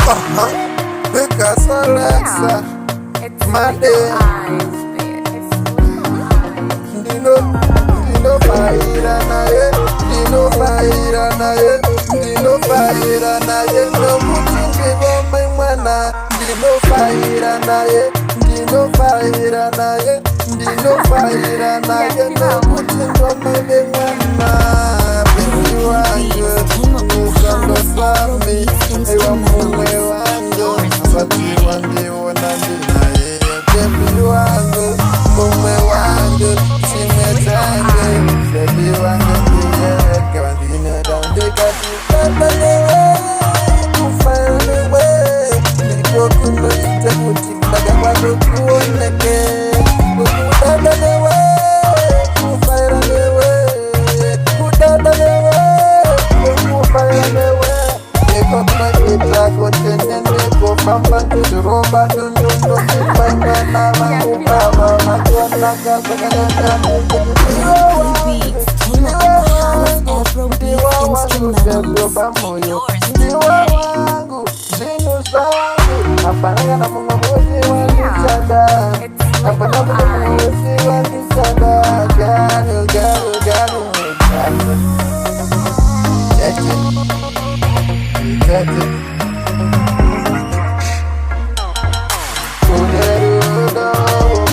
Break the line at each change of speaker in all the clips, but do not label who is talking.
Because Alexa, my day, Dino Fire Naye, Dino Fire Naye, Dino Fire Naye, no putting people my mana, Dino Fire Naye, Dino Fire Naye, Dino Fire Naye, no putting people my mana. You are good, you can go for me, I want to but you want the one and the night. Baby, you are good, me want good, see me tangle. Baby, you want good, can't be down the cut. To find a way, the coconut is a good thing, but I want to go in the game. Put that away, to find a way, put that away, to find a way. Go from back to the robot, don't find my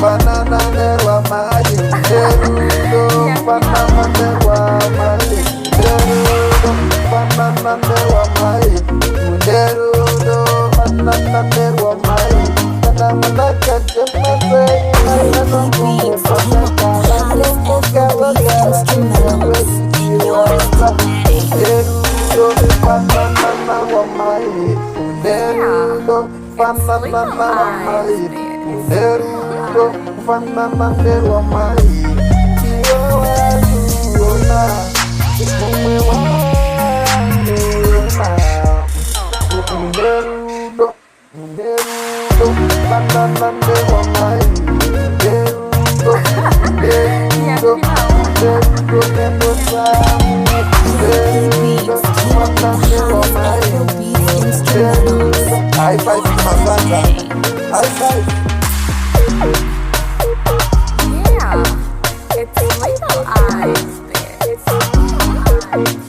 banana nerwa mai, derudo banana nerwa mai, derudo banana nerwa mai, derudo banana nerwa mai. Mana mana kaje masai, mana nunggu pasang kalah, derudo banana nerwa mai, derudo banana nerwa mai. Derudo banana nerwa mai, iyo ayuna, umume wayuna. Derudo banana nerwa mai, derudo kendo sami, derudo banana nerwa mai, derudo. High five, my brother. High five.
Yeah, it's Little Eyes, bitch.